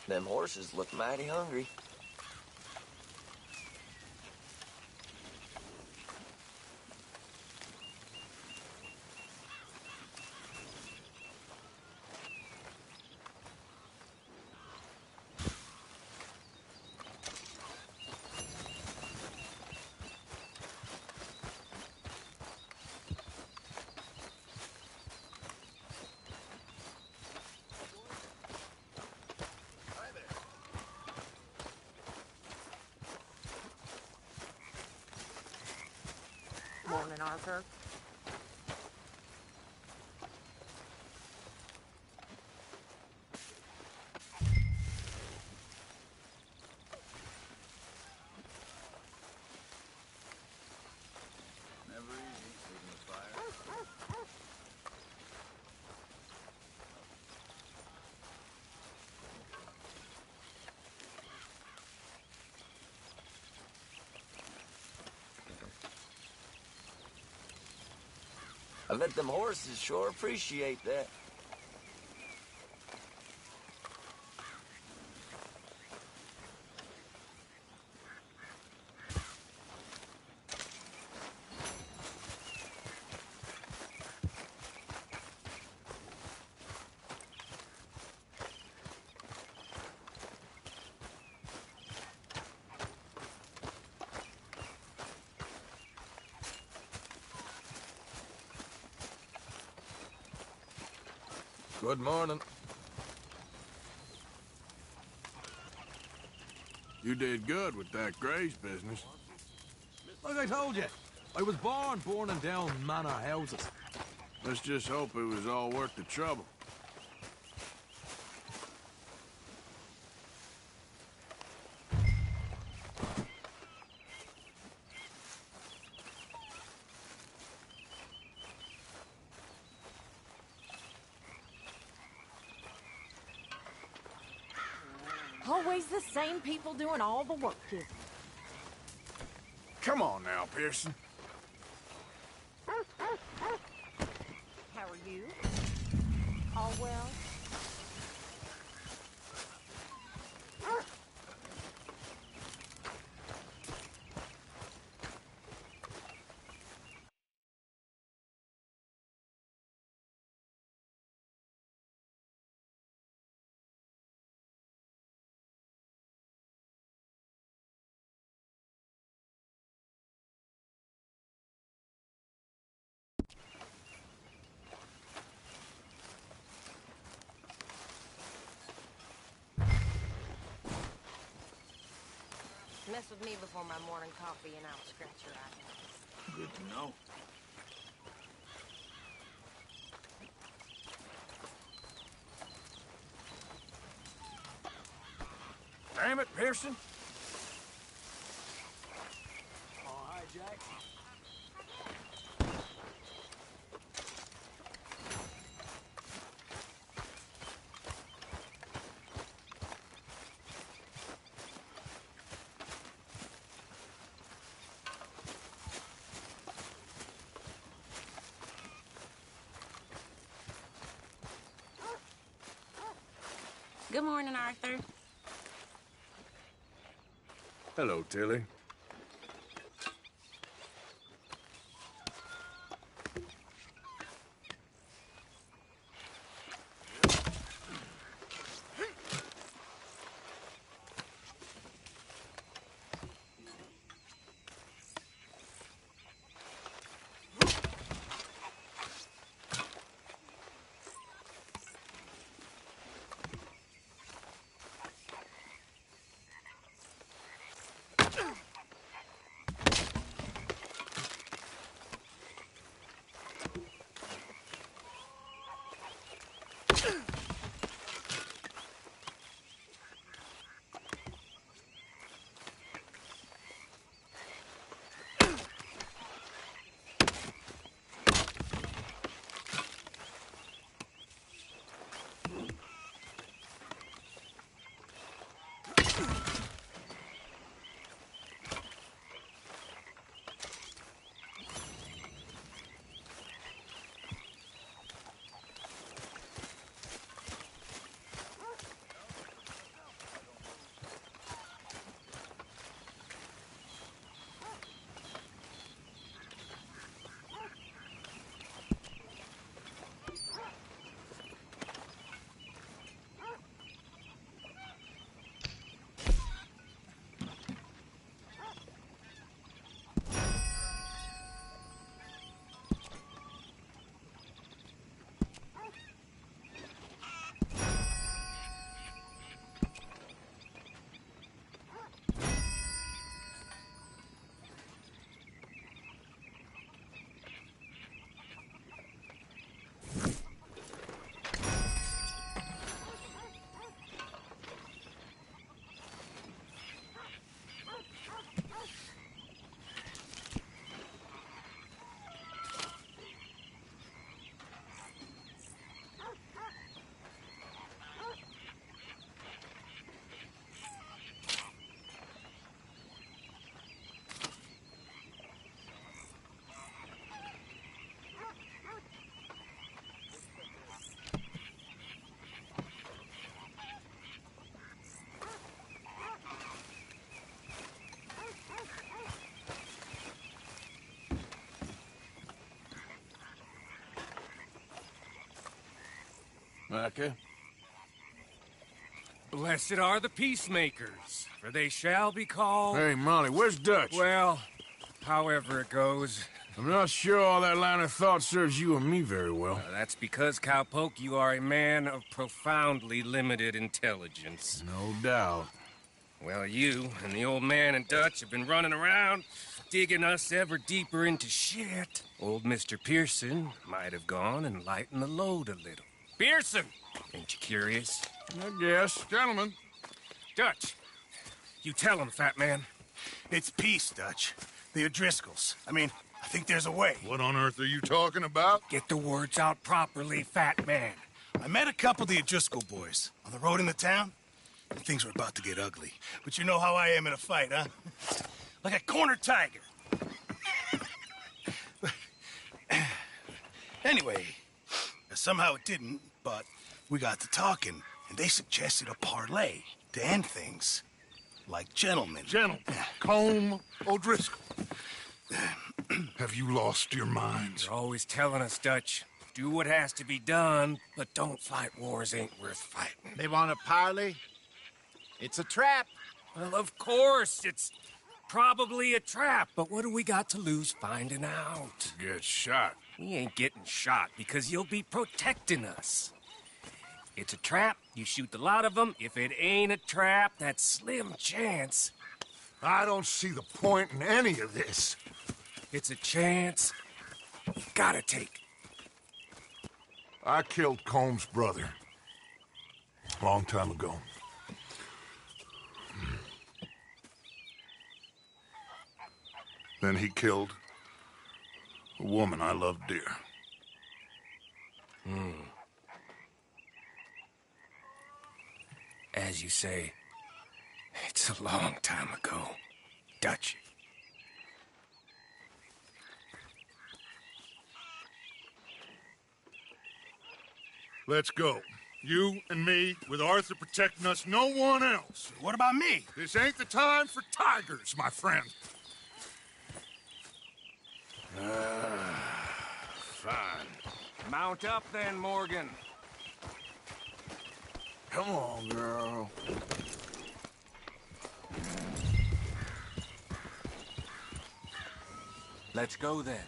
Them horses look mighty hungry. Morning, Arthur. Never easy leaving the fire. I bet them horses sure appreciate that. Good morning. You did good with that Grays business. Like I told you, I was born burning down manor houses. Let's just hope it was all worth the trouble. Always the same people doing all the work here. Come on now, Pearson. How are you? All well? Mess with me before my morning coffee and I'll scratch your eye. Good to know. Damn it, Pearson. Oh, hi, Jack. Good morning, Arthur. Hello, Tilly. Micah? Blessed are the peacemakers, for they shall be called... Hey, Molly, where's Dutch? Well, however it goes. I'm not sure all that line of thought serves you and me very well. That's because, Cowpoke, you are a man of profoundly limited intelligence. No doubt. Well, you and the old man and Dutch have been running around, digging us ever deeper into shit. Old Mr. Pearson might have gone and lightened the load a little. Pearson! Ain't you curious? I guess. Gentlemen. Dutch, you tell him, fat man. It's peace, Dutch. The O'Driscolls. I think there's a way. What on earth are you talking about? Get the words out properly, fat man. I met a couple of the O'Driscoll boys on the road in the town, and things were about to get ugly. But you know how I am in a fight, huh? Like a cornered tiger. Anyway, somehow it didn't, but we got to talking, and they suggested a parlay to end things. Like gentlemen. Gentlemen, Colm O'Driscoll. Have you lost your minds? You're always telling us, Dutch. Do what has to be done, but don't fight wars ain't worth fighting. They want a parley? It's a trap. Well, of course, it's probably a trap, but what do we got to lose finding out? Get shot. We ain't getting shot because you'll be protecting us. It's a trap, you shoot the lot of them. If it ain't a trap, that's slim chance. I don't see the point in any of this. It's a chance you gotta take. I killed Colm's brother. A long time ago. Then he killed a woman I loved dear. As you say, it's a long time ago, Dutch. Let's go. You and me, with Arthur protecting us, no one else. What about me? This ain't the time for tigers, my friend. Fine. Mount up then, Morgan. Come on, girl. Let's go then.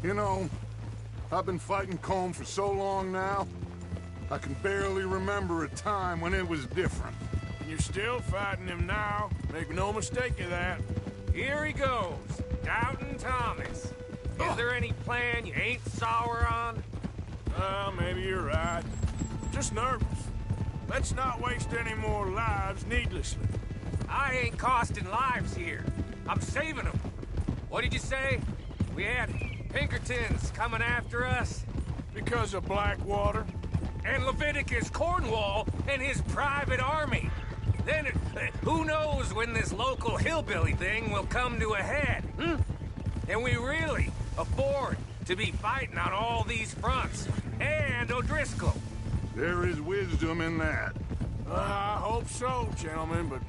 You know, I've been fighting Colm for so long now, I can barely remember a time when it was different. And you're still fighting him now. Make no mistake of that. Here he goes, Doubting Thomas. Is there any plan you ain't sour on? Well, maybe you're right. Just nervous. Let's not waste any more lives needlessly. I ain't costing lives here. I'm saving them. What did you say? We had Pinkertons coming after us? Because of Blackwater? And Leviticus Cornwall and his private army. Then, who knows when this local hillbilly thing will come to a head, And we really afford to be fighting on all these fronts. And O'Driscoll. There is wisdom in that. I hope so, gentlemen, but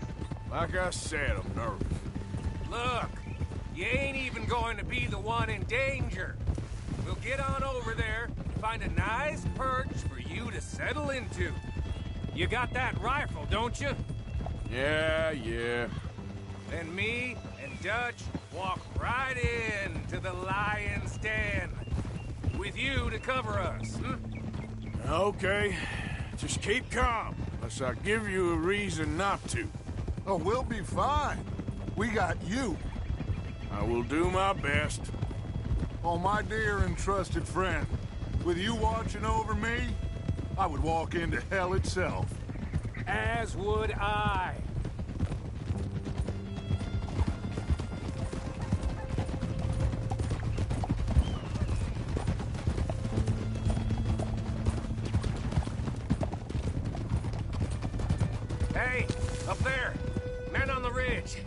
like I said, I'm nervous. Look, you ain't even going to be the one in danger. We'll get on over there, find a nice perch for you to settle into. You got that rifle, don't you? Yeah. Then me and Dutch walk right in to the lion's den. With you to cover us, Okay. Just keep calm, unless I give you a reason not to. Oh, we'll be fine. We got you. I will do my best. Oh, my dear and trusted friend. With you watching over me, I would walk into hell itself. As would I. Hey, up there. Men on the ridge.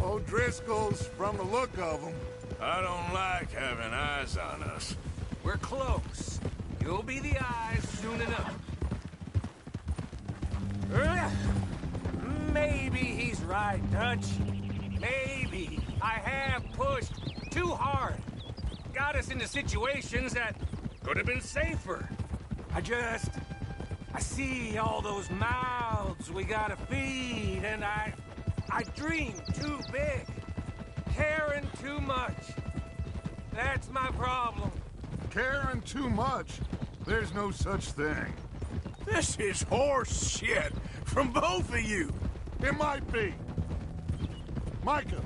O'Driscoll's, from the look of them. I don't like having eyes on us. We're close. You'll be the eyes soon enough. Maybe he's right, Dutch. Maybe I have pushed too hard. Got us into situations that could have been safer. I see all those mouths we gotta feed, and I dream too big. Caring too much. That's my problem. Caring too much? There's no such thing. This is horse shit from both of you. It might be. Micah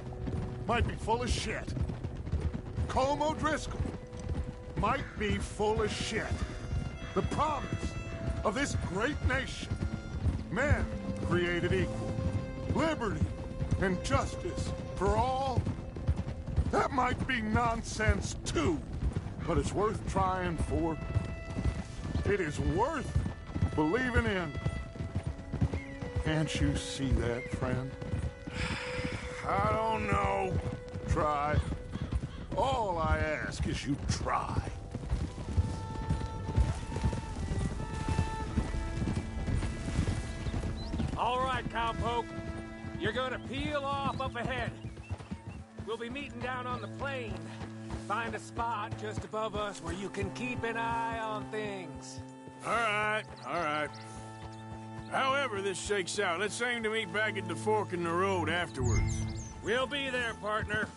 might be full of shit. Colm O'Driscoll might be full of shit. The promise of this great nation. Men created equal. Liberty and justice for all. That might be nonsense too, but it's worth trying for. It is worth believing in. Can't you see that, friend? I don't know. Try. All I ask is you try. All right, cowpoke. You're gonna peel off up ahead. We'll be meeting down on the plain. Find a spot just above us where you can keep an eye on things. All right. However this shakes out, let's aim to meet back at the fork in the road afterwards. We'll be there, partner.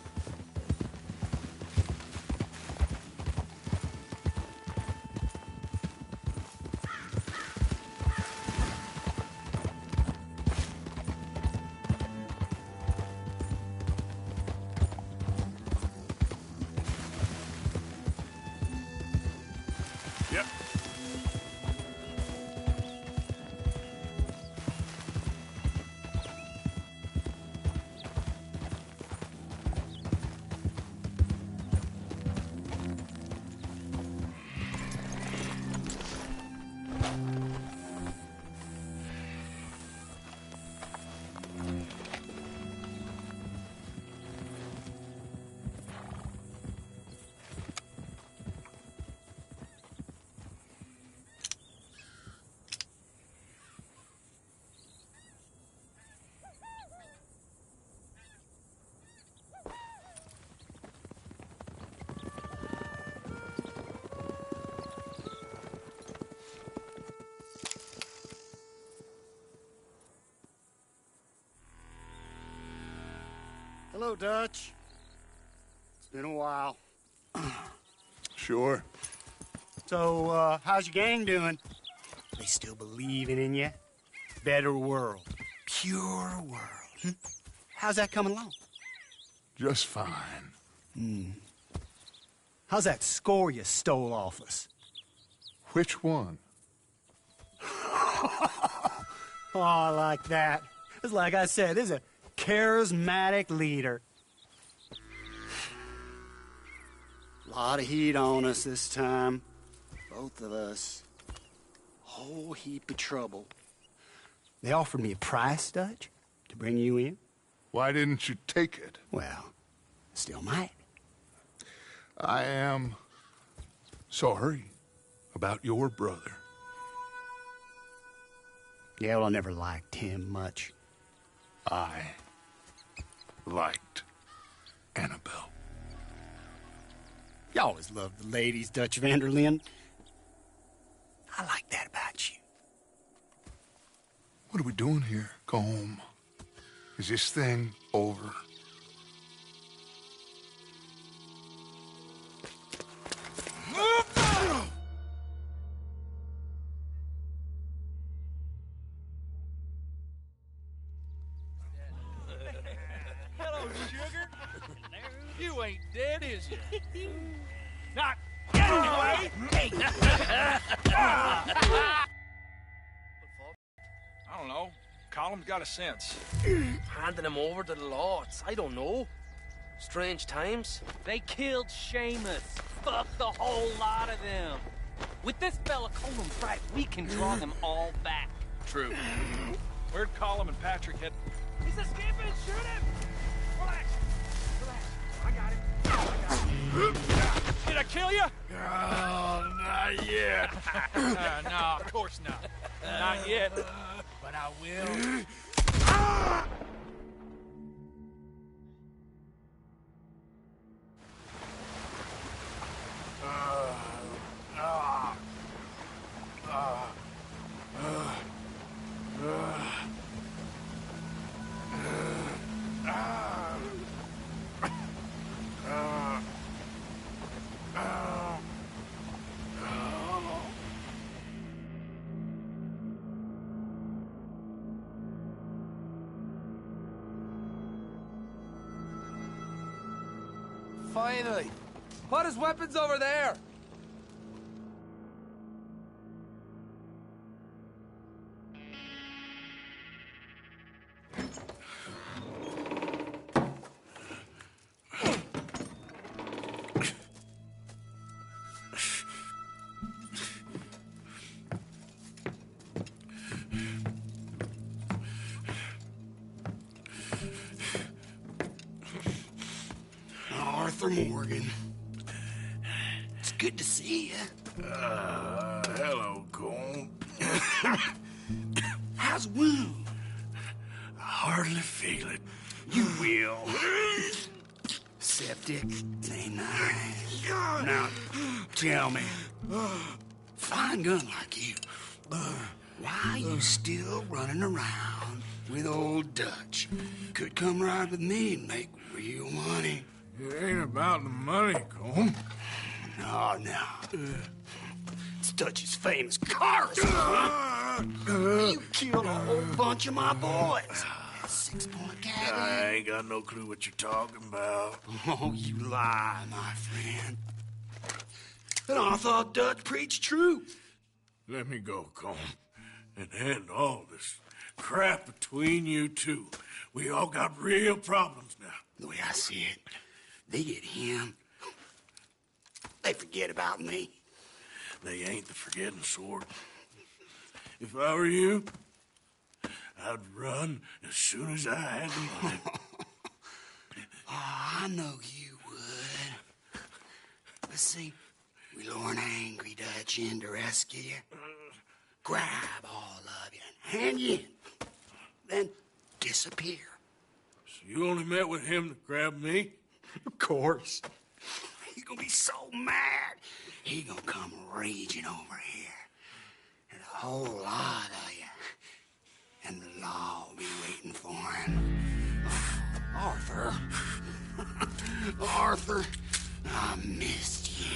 Yep. Hello, Dutch. It's been a while. Sure. So, how's your gang doing? They still believing in you? Better world. Pure world. How's that coming along? Just fine. How's that score you stole off us? Which one? Oh, I like that. It's like I said, this is a charismatic leader. Lot of heat on us this time. Both of us. Whole heap of trouble. They offered me a price, Dutch, to bring you in. Why didn't you take it? Well, still might. I am sorry about your brother. Yeah, well, I never liked him much. I liked Annabelle. You always loved the ladies, Dutch van der Linde. I like that about you. What are we doing here? Go home. Is this thing over? Hello, sugar. You ain't dead, is you? Not anyway! I don't know. Colum's got a sense. Handing him over to the lords. I don't know. Strange times. They killed Seamus. Fuck the whole lot of them. With this fella Colum Bright, we can draw them all back. True. Where'd Colum and Patrick head? He's escaping! Shoot him! Relax. I got him. Did I kill you? Oh, not yet. No, of course not. Not yet. But I will. Finally! Put his weapons over there! Arthur Morgan. It's good to see you. Hello, Colm. How's the wound? I hardly feel it. You will. Septic. Ain't nice. Now, tell me. Fine gun like you. Why you still running around with old Dutch? Could come right with me and make real money. It ain't about the money, Colm. No. It's Dutch's famous cars. You killed a whole bunch of my boys. 6-point cabin. I ain't got no clue what you're talking about. Oh, you lie, my friend. And I thought Dutch preached truth. Let me go, Colm, and end all this crap between you two. We all got real problems now. The way I see it, they get him. They forget about me. They ain't the forgetting sort. If I were you, I'd run as soon as I had the money. Oh, I know you would. But see, we lure an angry Dutch in to rescue you. Grab all of you and hand you in. Then disappear. So you only met with him to grab me? Of course. He's gonna be so mad. He gonna come raging over here. And a whole lot of you. And the law will be waiting for him. Arthur. Arthur, I missed you.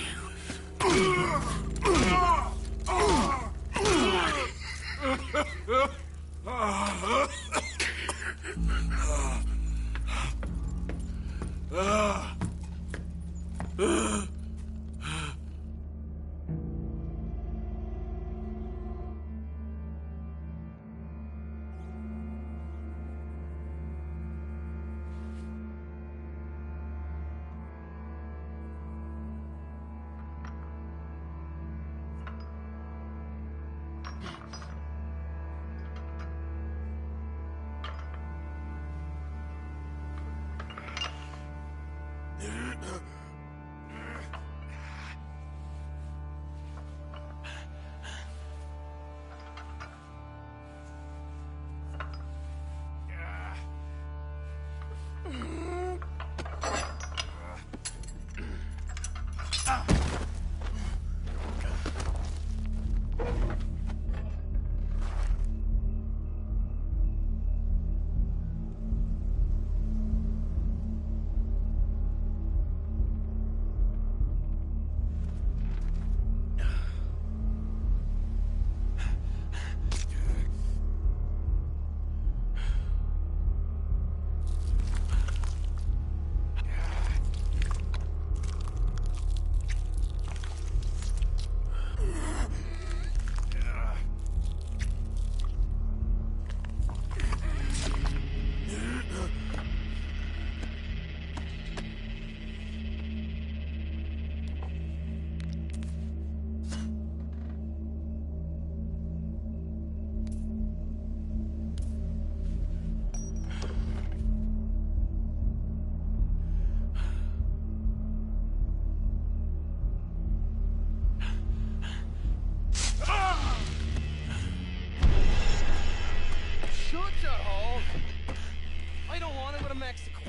to Mexico.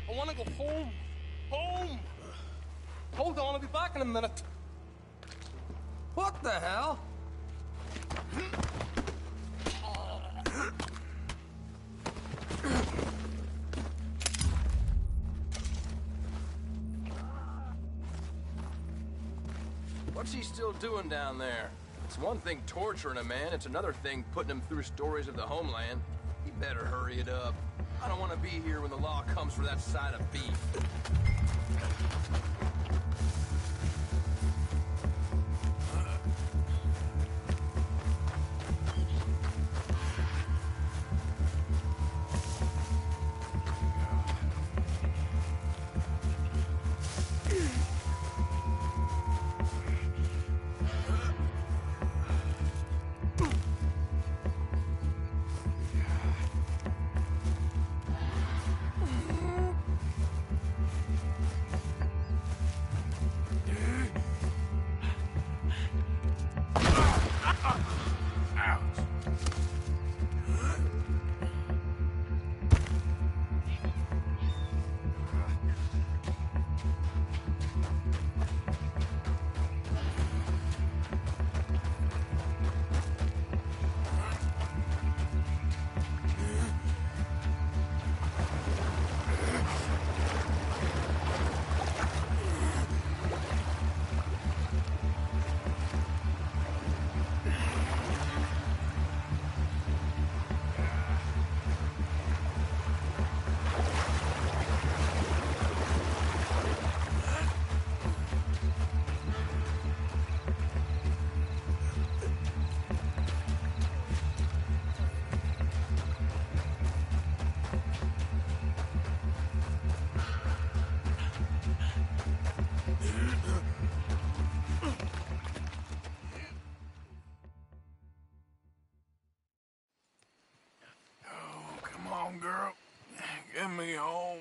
I want to go home. Home! Hold on, I'll be back in a minute. What the hell? What's he still doing down there? It's one thing torturing a man, it's another thing putting him through stories of the homeland. He better hurry it up. I don't want to be here when the law comes for that side of beef. Girl, get me home.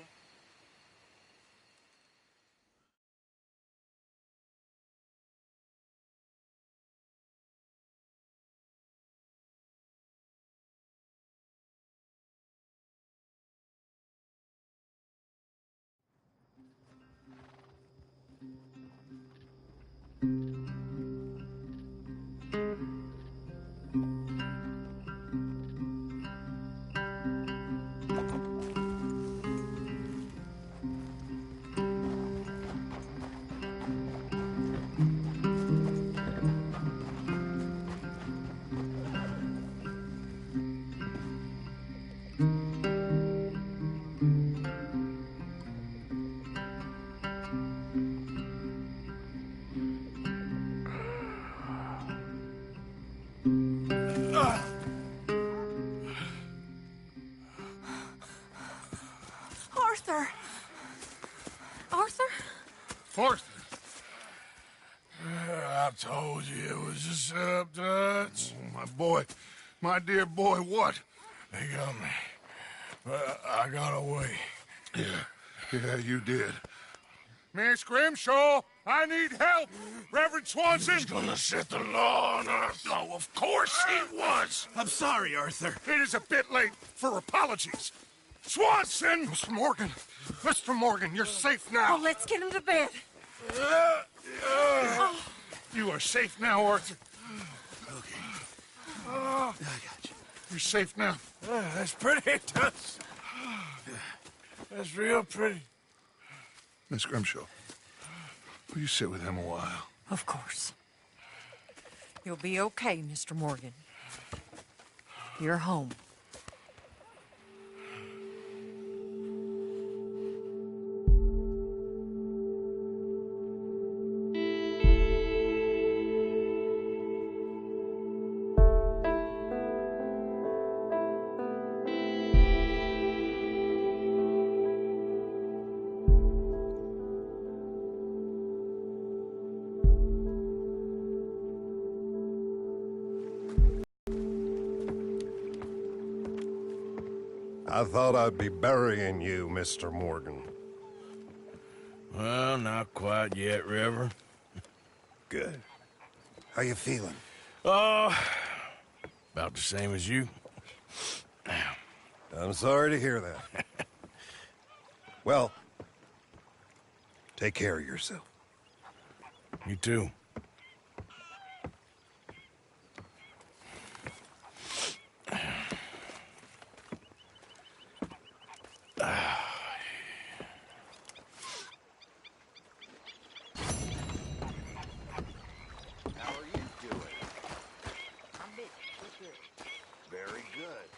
Arthur! Arthur? Arthur. I told you it was a setup, Dutch. Oh, my boy. My dear boy, what? They got me. But I got away. Yeah, you did. Miss Grimshaw, I need help! Reverend Swanson! He's gonna set the law on us. Oh, of course he was! I'm sorry, Arthur. It is a bit late for apologies. Swanson! Mr. Morgan! Mr. Morgan, you're safe now. Oh, let's get him to bed. You are safe now, Arthur. Okay. I got you. You're safe now. That's pretty, Toots. That's real pretty. Miss Grimshaw, will you sit with him a while? Of course. You'll be okay, Mr. Morgan. You're home. I thought I'd be burying you, Mr. Morgan. Well, not quite yet, Reverend. Good. How you feeling? Oh, about the same as you. I'm sorry to hear that. Well, take care of yourself. You too. How are you doing? I'm busy. Good. Very good.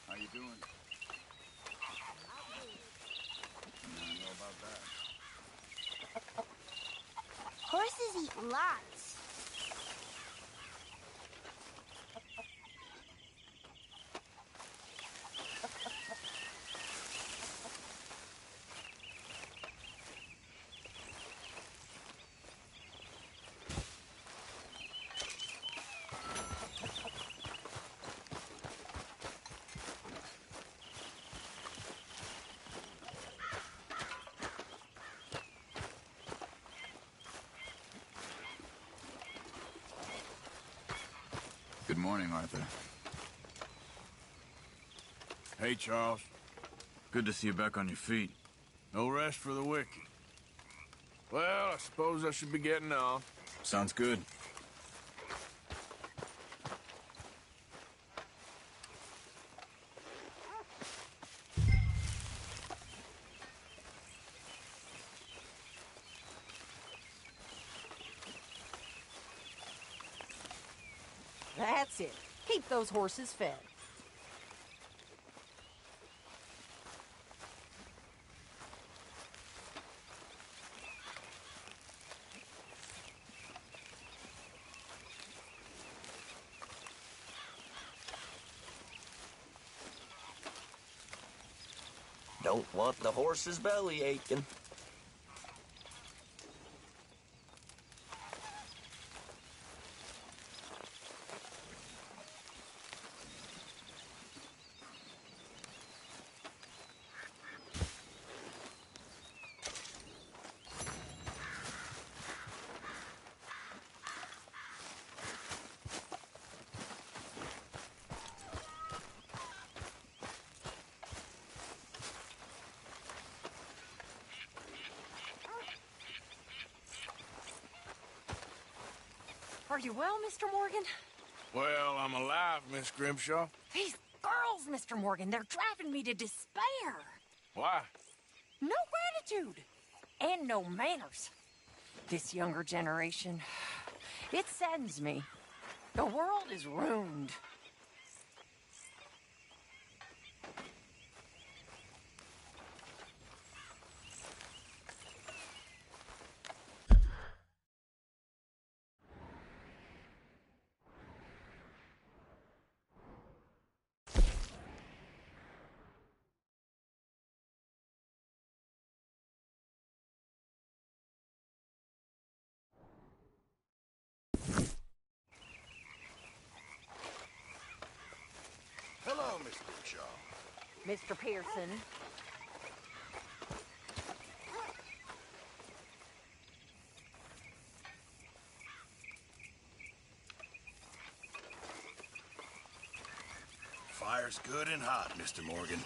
How you doing? I know about that. Horses eat lots. Good morning, Arthur. Hey, Charles. Good to see you back on your feet. No rest for the wicked. Well, I suppose I should be getting off. Sounds good. That's it. Keep those horses fed. Don't want the horse's belly aching. Are you well, Mr. Morgan? Well, I'm alive, Miss Grimshaw. These girls, Mr. Morgan, they're driving me to despair. Why? No gratitude. And no manners. This younger generation, it saddens me. The world is ruined. Hello, Miss Grimshaw. Mr. Pearson. Fire's good and hot, Mr. Morgan.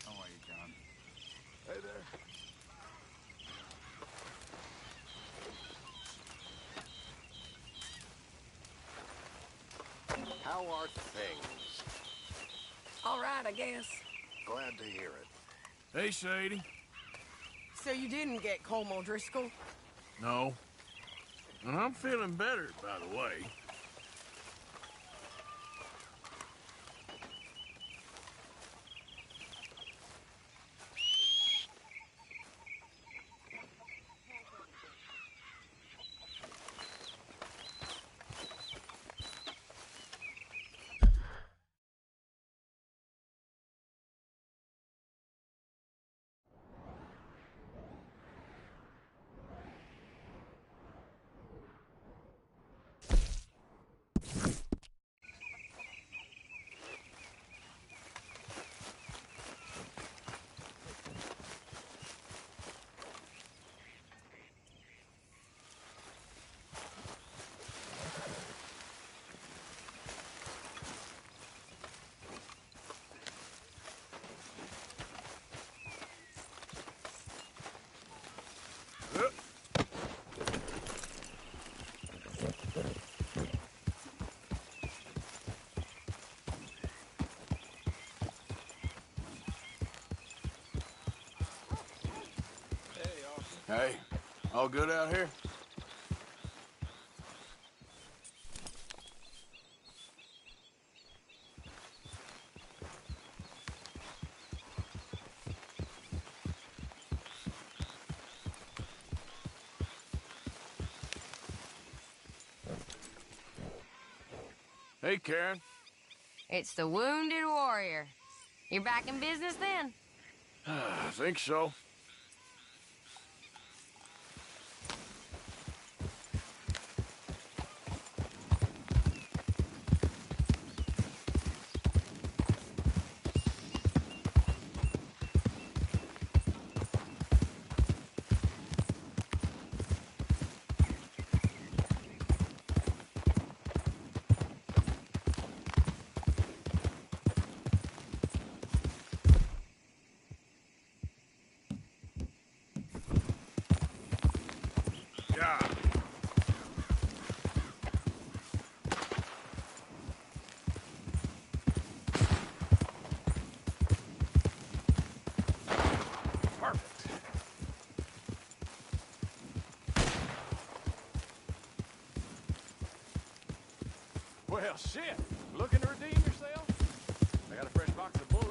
How are you, John? Hey there. How are things? All right, I guess. Glad to hear it. Hey, Sadie. So you didn't get Colm O'Driscoll? No. I'm feeling better, by the way. Hey, all good out here? Hey, Karen. It's the Wounded Warrior. You're back in business then? I think so. Well, shit. Looking to redeem yourself? I got a fresh box of bullets.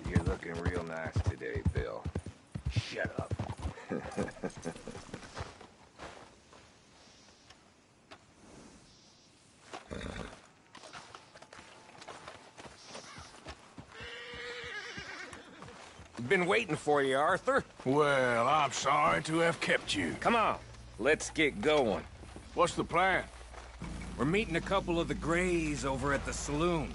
You're looking real nice today, Bill. Shut up. Been waiting for you, Arthur. Well, I'm sorry to have kept you. Come on, let's get going. What's the plan? We're meeting a couple of the Greys over at the saloon.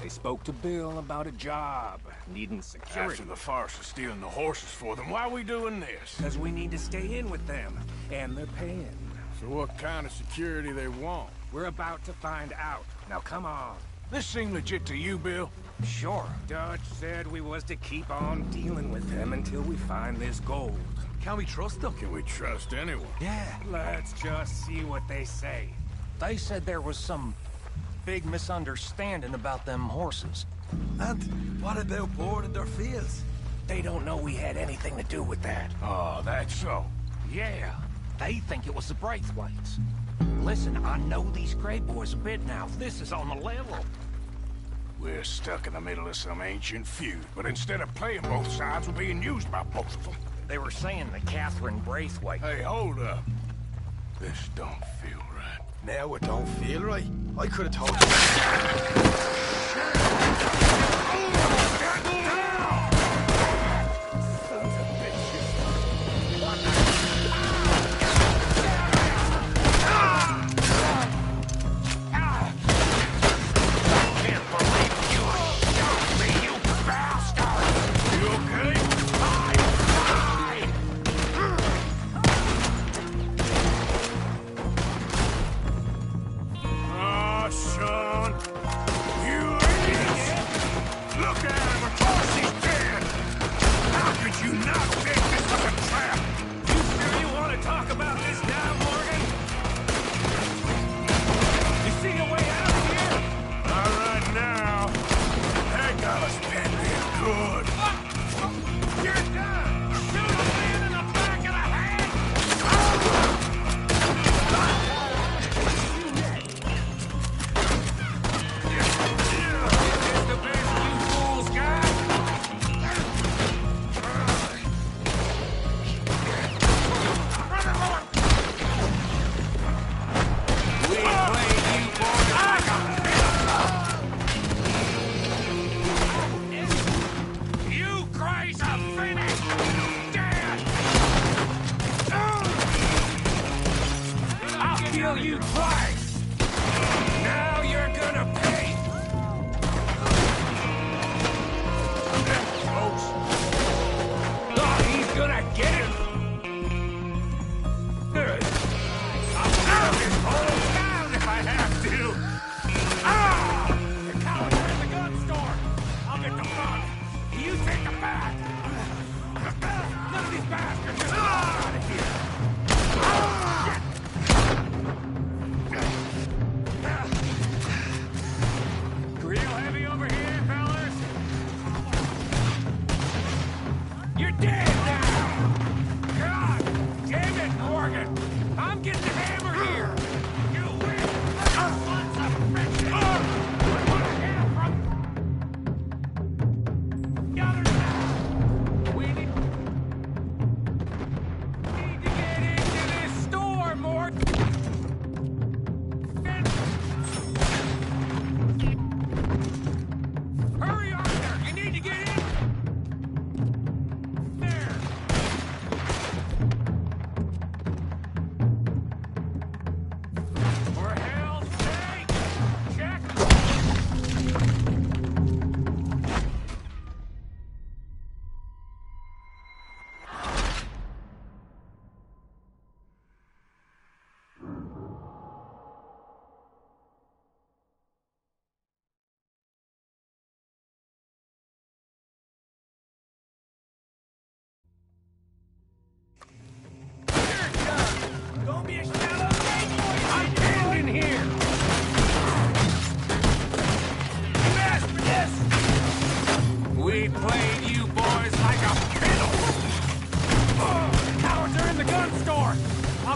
They spoke to Bill about a job, needing security. After the farce of stealing the horses for them, why are we doing this? Because we need to stay in with them, and they're paying. So what kind of security they want? We're about to find out. Now come on. This seem legit to you, Bill? Sure. Dutch said we was to keep on dealing with them until we find this gold. Can we trust them? Can we trust anyone? Yeah. Let's just see what they say. They said there was some big misunderstanding about them horses. And what about boarding their fields? They don't know we had anything to do with that. Oh, that's so. Yeah, they think it was the Braithwaites. Listen, I know these Grey boys a bit now. This is on the level. We're stuck in the middle of some ancient feud, but instead of playing both sides, we're being used by both of them. They were saying that Catherine Braithwaite... Hey, hold up. This don't feel right. Now it don't feel right. I could have told you.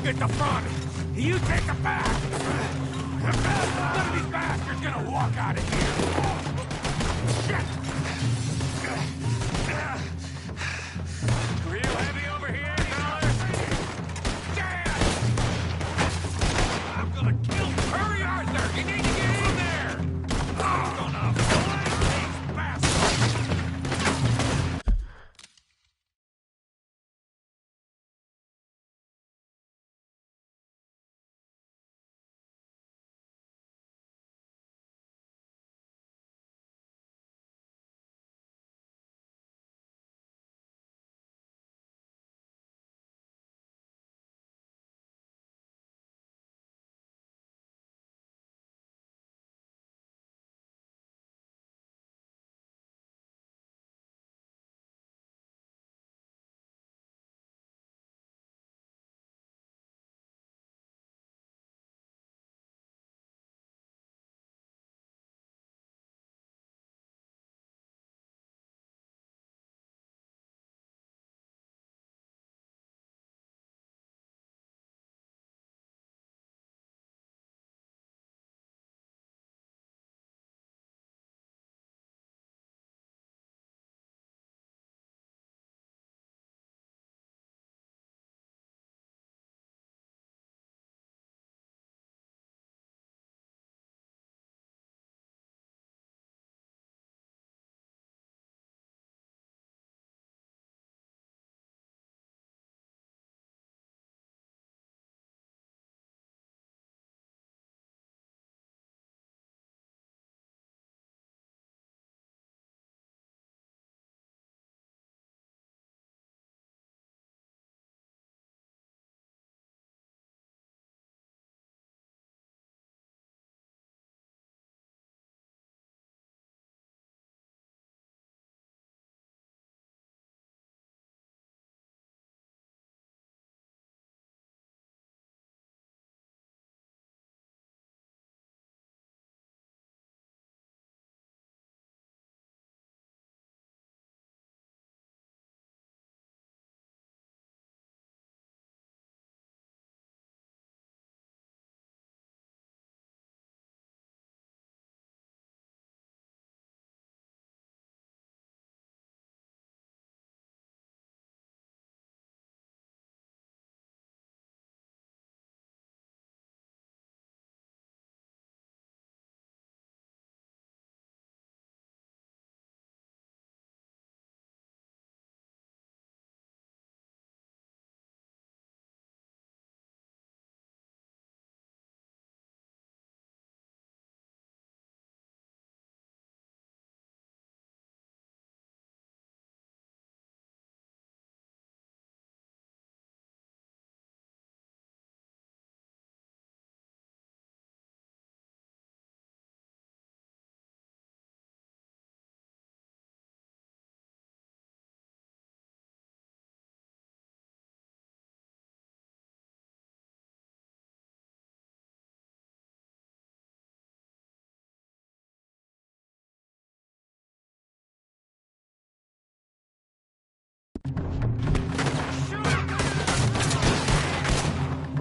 dog at the front. You take the back. None of these bastards gonna walk out of here. Shit! Real heavy over here, fellas. Damn! I'm gonna kill you. Hurry, Arthur! You need to get in there! I'm gonna blast these bastards!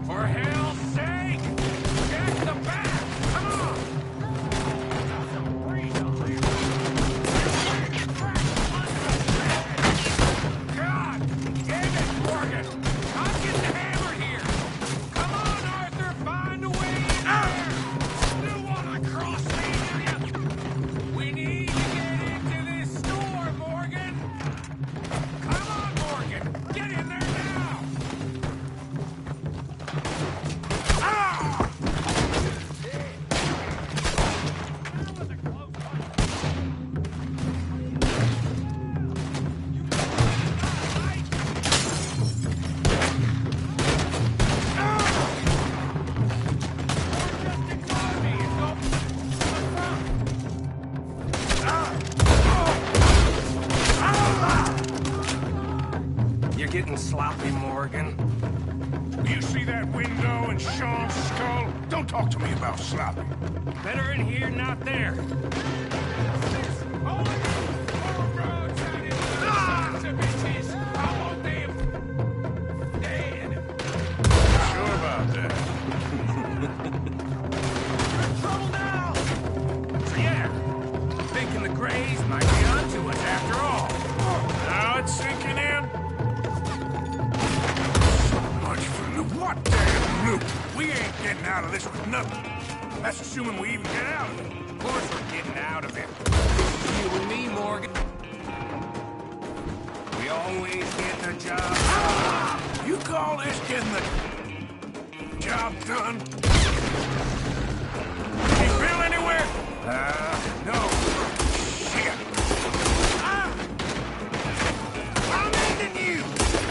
For hell's sake! Get the back! Come on! God damn it, Morgan! I'm getting hammered here! Come on, Arthur! Find a way in there! You wanna cross me, do you? We need to get into this store, Morgan! Come on, Morgan! Get in there now! You're getting sloppy, Morgan. You see that window and Sean's skull? Don't talk to me about sloppy. Better in here, not there. Sure this was nothing. That's assuming we even get out of it. Of course we're getting out of it. You and me, Morgan. We always get the job. Ah! You call this getting the job done? Ain't Bill anywhere? No. Shit. Ah! I'm ending you.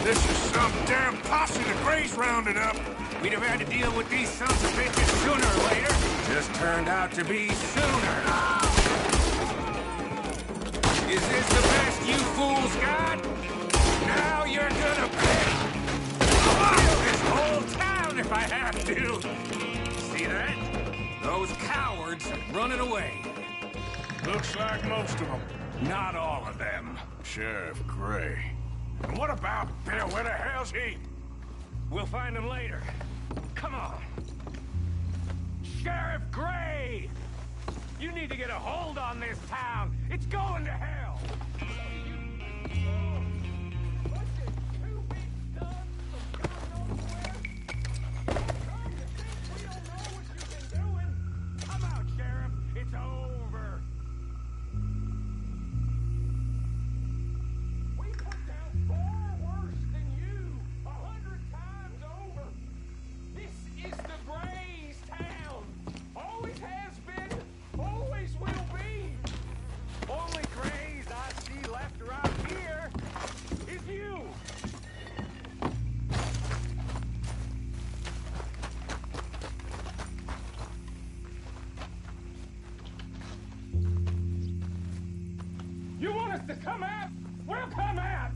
This is some damn posse the Grays rounded up. We'd have had to deal with these sons of bitches sooner or later. Just turned out to be sooner. Is this the best you fools got? Now you're gonna pay. I'll kill this whole town if I have to. See that? Those cowards are running away. Looks like most of them. Not all of them. Sheriff Gray. And what about Bill? Where the hell's he? We'll find him later. Come on. Sheriff Gray! You need to get a hold on this town. It's going to hell. Come out, Sheriff. It's over. We put down far worse than you. 100 times over. This is the Grays town. Always has been. Always will be. Only Grays I see left around here is you. You want us to come out? We'll come out.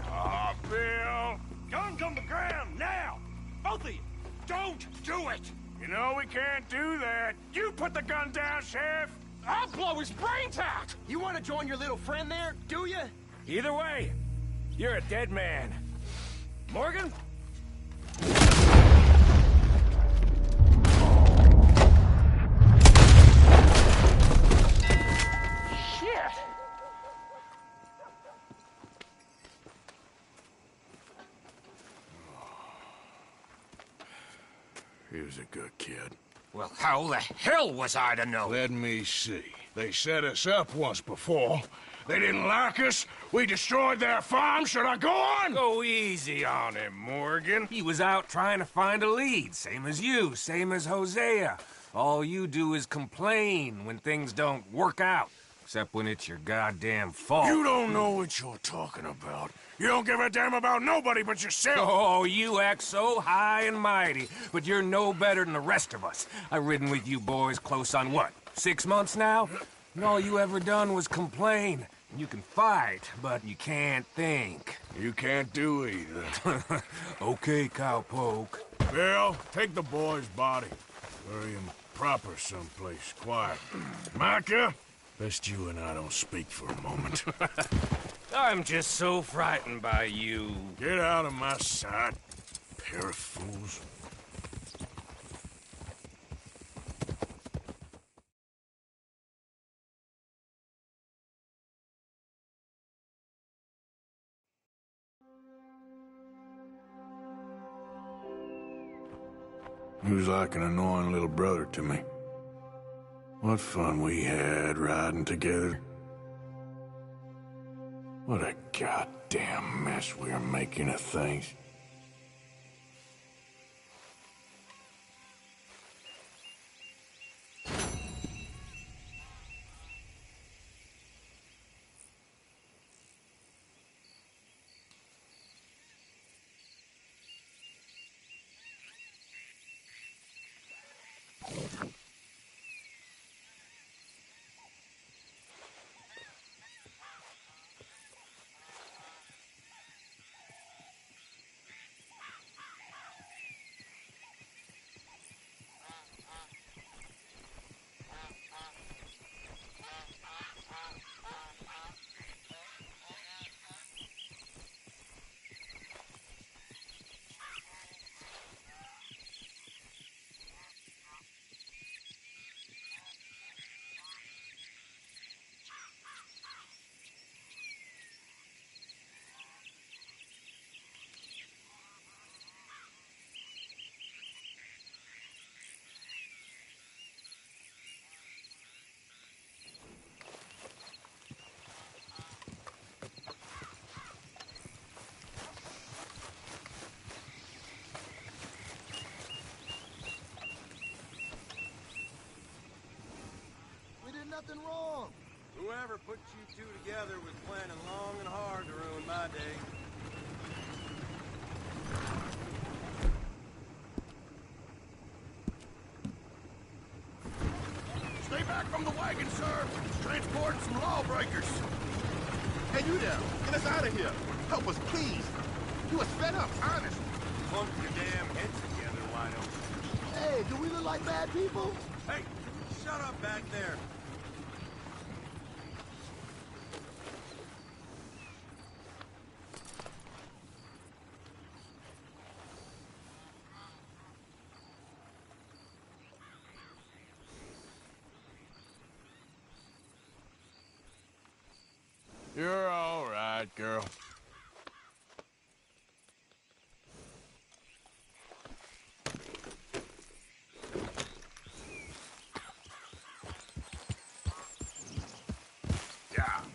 Oh, Bill. Guns on the ground, now. Both of you. Don't do it. You know we can't do that. You put the gun down, Sheriff. I'll blow his brains out! You want to join your little friend there, do you? Either way, you're a dead man. Morgan? Shit! He was a good kid. Well, how the hell was I to know? Let me see. They set us up once before. They didn't like us. We destroyed their farm. Should I go on? Go easy on him, Morgan. He was out trying to find a lead. Same as you, same as Hosea. All you do is complain when things don't work out. Except when it's your goddamn fault. You don't know what you're talking about. You don't give a damn about nobody but yourself. Oh, you act so high and mighty, but you're no better than the rest of us. I've ridden with you boys close on what, 6 months now? And all you ever done was complain. You can fight, but you can't think. You can't do either. Okay, cowpoke. Bill, take the boy's body. Bury him proper someplace quiet. Micah, best you and I don't speak for a moment. I'm just so frightened by you. Get out of my sight, pair of fools. He was like an annoying little brother to me. What fun we had riding together. What a goddamn mess we are making of things. nothing wrong. Whoever put you two together was planning long and hard to ruin my day. Stay back from the wagon, sir. It's transporting some lawbreakers. Hey, you there. Get us out of here. Help us, please. You was fed up, honest. Plunk your damn heads together, why don't you? Hey, do we look like bad people? Hey, shut up back there. You're all right, girl. Yeah.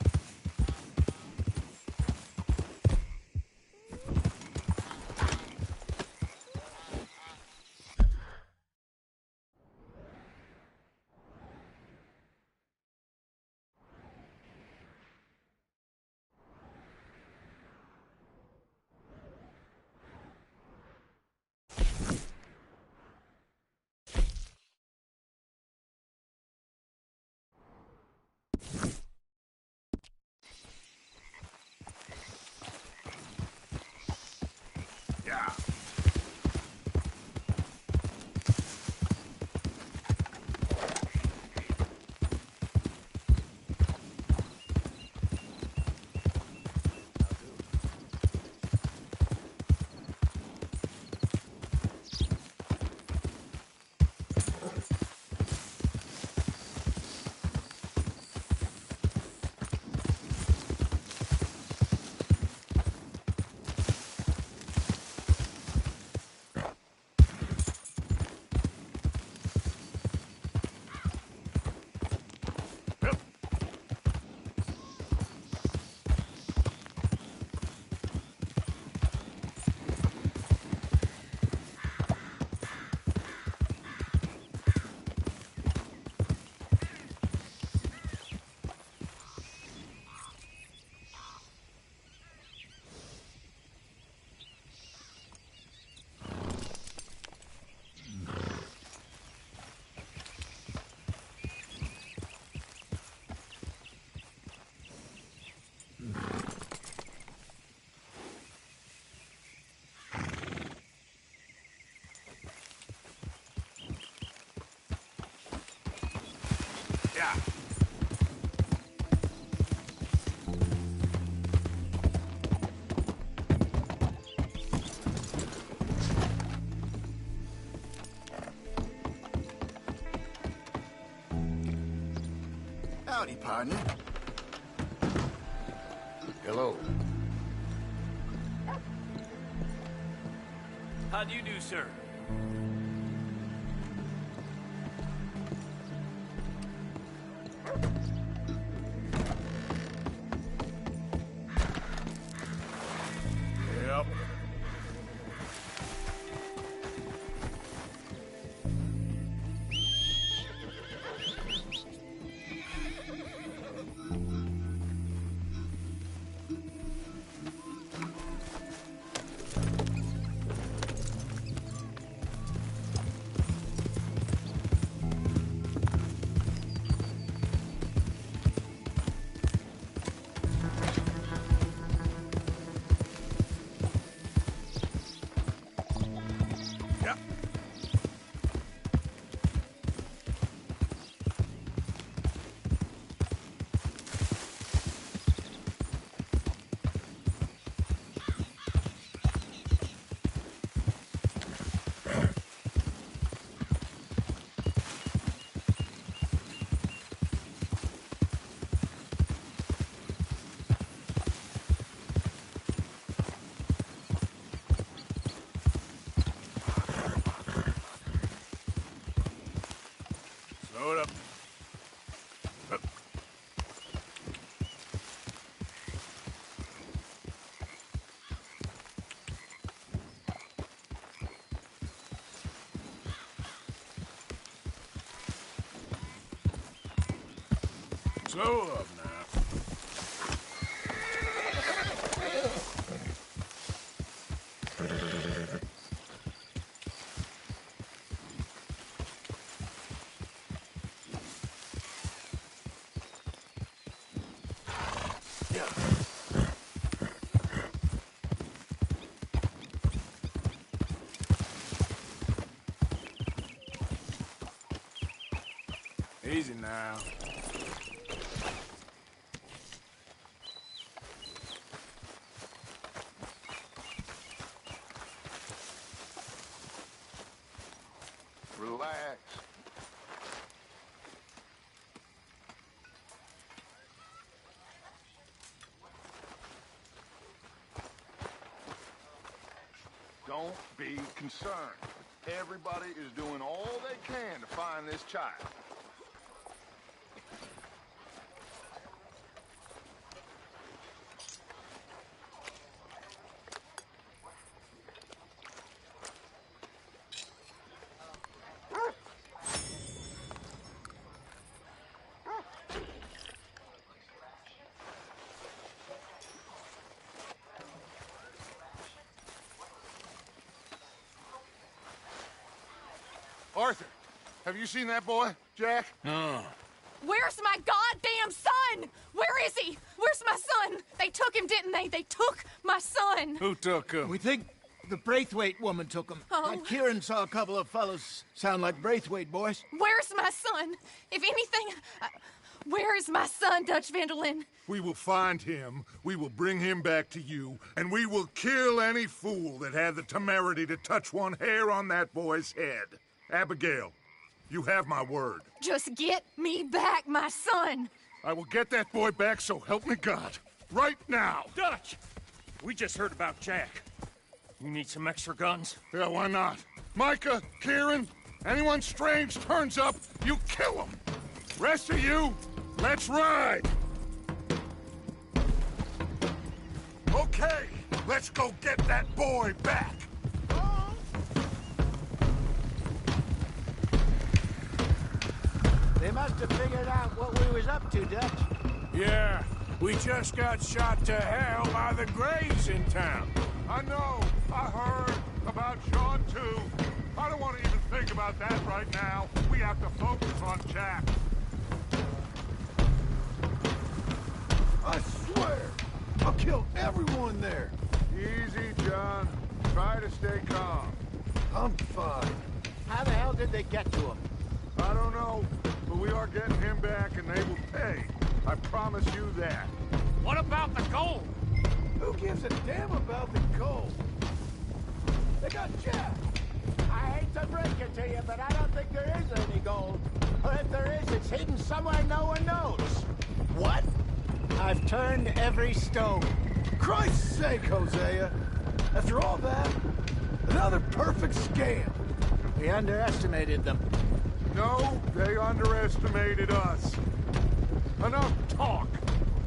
Yeah. Yeah. Howdy, partner. Hello. How do you do, sir? Yep. Slow up now. Easy now. Relax. Don't be concerned. Everybody is doing all they can to find this child. Arthur, have you seen that boy, Jack? No. Where's my goddamn son? Where is he? Where's my son? They took him, didn't they? They took my son. Who took him? We think the Braithwaite woman took him. Oh. Kieran saw a couple of fellows sound like Braithwaite boys. Where's my son? If anything, where is my son, Dutch Vanderlyn? We will find him, we will bring him back to you, and we will kill any fool that had the temerity to touch one hair on that boy's head. Abigail, you have my word. Just get me back my son. I will get that boy back, so help me God. Right now. Dutch! We just heard about Jack. You need some extra guns? Yeah, why not? Micah, Kieran, anyone strange turns up, you kill him. Rest of you, let's ride. Okay, let's go get that boy back. They must have figured out what we was up to, Dutch. Yeah, we just got shot to hell by the Grays in town. I know, I heard about Sean too. I don't want to even think about that right now. We have to focus on Jack. I swear, I'll kill everyone there. Easy, John. Try to stay calm. I'm fine. How the hell did they get to him? I don't know, but we are getting him back and they will pay. I promise you that. What about the gold? Who gives a damn about the gold? They got Jack. I hate to break it to you, but I don't think there is any gold. Or if there is, it's hidden somewhere no one knows. What? I've turned every stone. Christ's sake, Hosea. After all that, another perfect scam. We underestimated them. No, they underestimated us. Enough talk.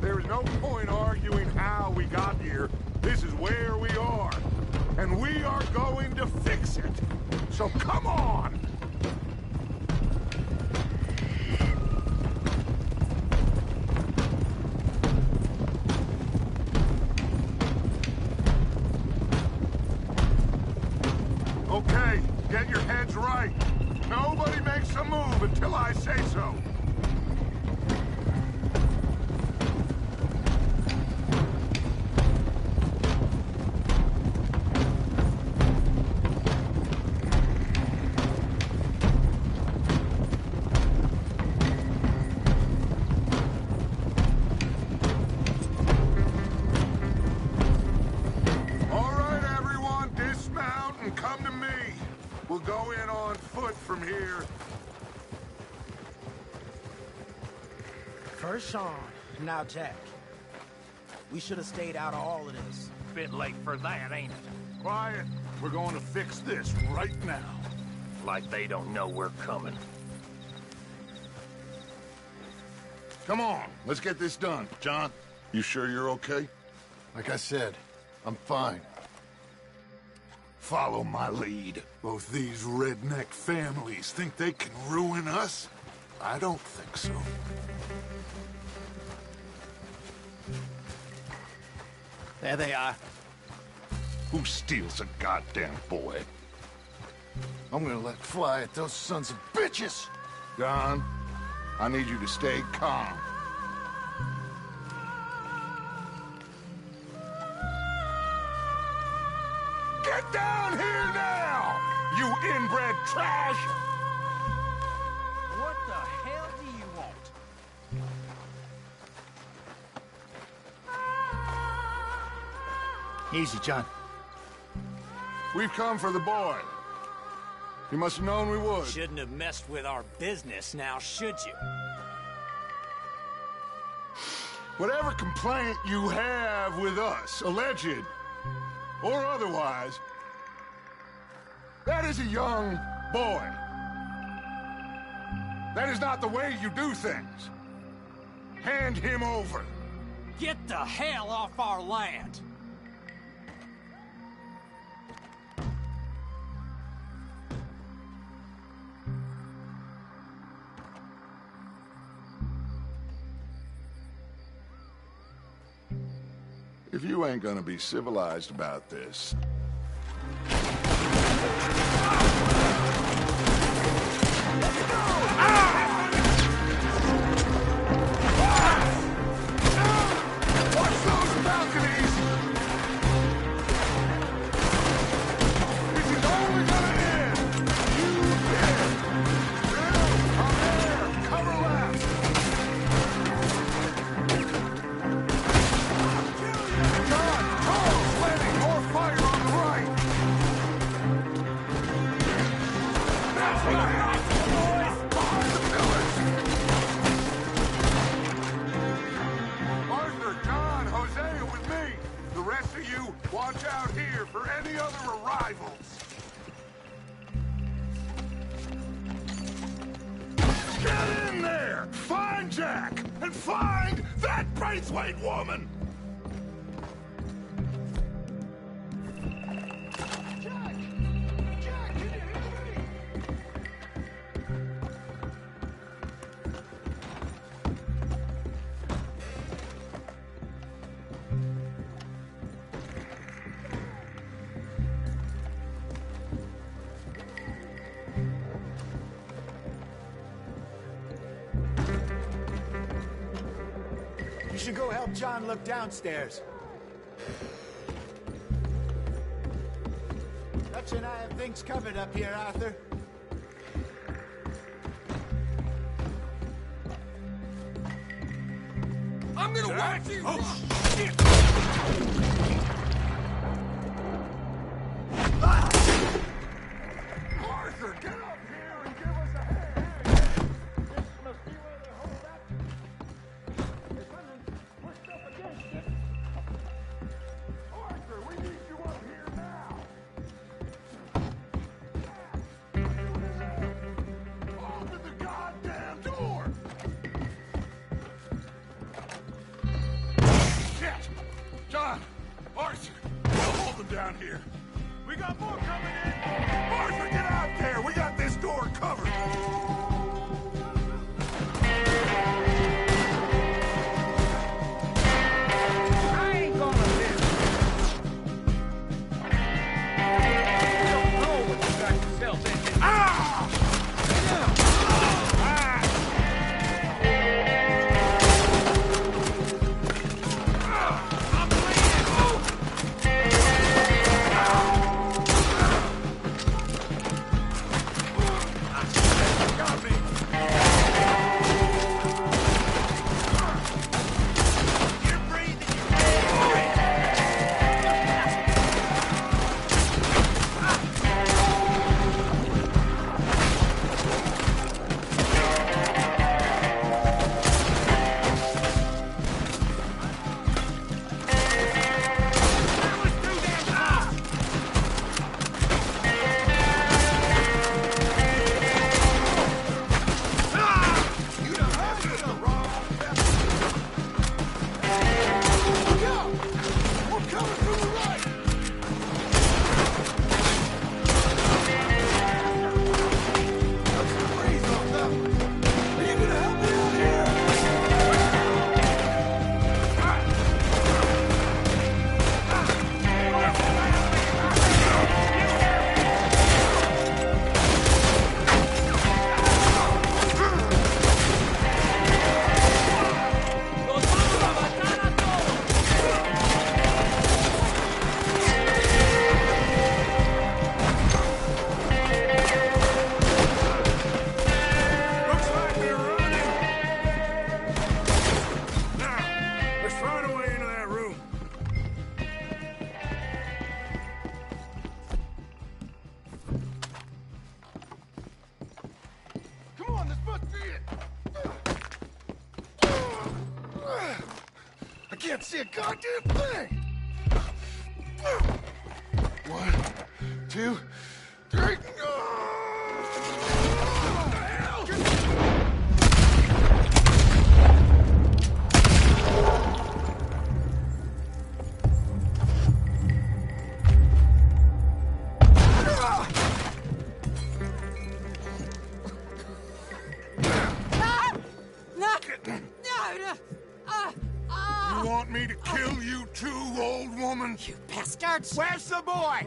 There is no point arguing how we got here. This is where we are. And we are going to fix it. So come on! Okay, get your heads right. Nobody makes a move until I say so. All right, everyone, dismount and come to me. We'll go in on foot from here. First Sean, now Jack. We should have stayed out of all of this. Bit late for that, ain't it? Quiet. We're going to fix this right now. Like they don't know we're coming. Come on, let's get this done. John, you sure you're okay? Like I said, I'm fine. Follow my lead. Both these redneck families think they can ruin us? I don't think so. There they are. Who steals a goddamn boy? I'm gonna let fly at those sons of bitches! Don, I need you to stay calm. Get down here now, you inbred trash! What the hell do you want? Easy, John. We've come for the boy. You must have known we would. Shouldn't have messed with our business now, should you? Whatever complaint you have with us, alleged or otherwise, that is a young boy. That is not the way you do things. Hand him over. Get the hell off our land! If you ain't gonna be civilized about this... Watch those balconies! This is only gonna end! You did! Bill, come there! Cover left! John, Carl's landing! More fire on the right! That's right! Boys! Behind the pillars! Arthur, John, Hosea with me! The rest of you, watch out here for any other arrivals! Get in there! Find Jack! And find that Braithwaite woman! Jack! Jack, can you hear me? You should go help John look downstairs. Dutch and I have things covered up here, Arthur. I'm gonna watch you! Oh, shit! Arthur, get up here and give us a hand! This must be where they hold that. If I'm pushed up against it. Arthur, we need you up here now! Open the goddamn door! Shit! John! Arthur! We'll hold them down here. We got more coming in! Arthur, get out there! We got this door covered! I ain't gonna miss. You don't know what you got yourself into. I'm bleeding! can't see a goddamn thing! 1, 2, 3. You want me to kill you too, old woman? You bastards! Where's the boy?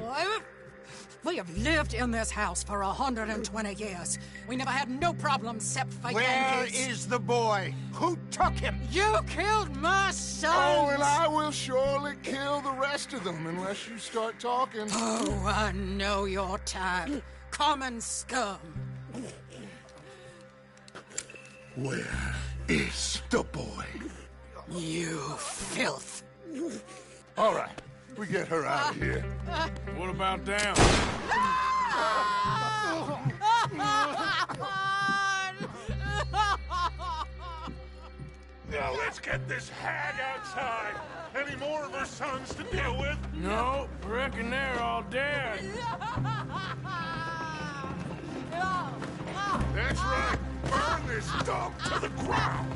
We have lived in this house for 120 years. We never had no problems except for Where Yankees. is the boy? Who took him? You killed my son! Oh, and I will surely kill the rest of them unless you start talking. Oh, I know your type. Common scum. Where is the boy? You filth. All right, we get her out of here. What about down? Now let's get this hag outside. Any more of her sons to deal with? No, reckon they're all dead. That's right. Burn this dog to the ground.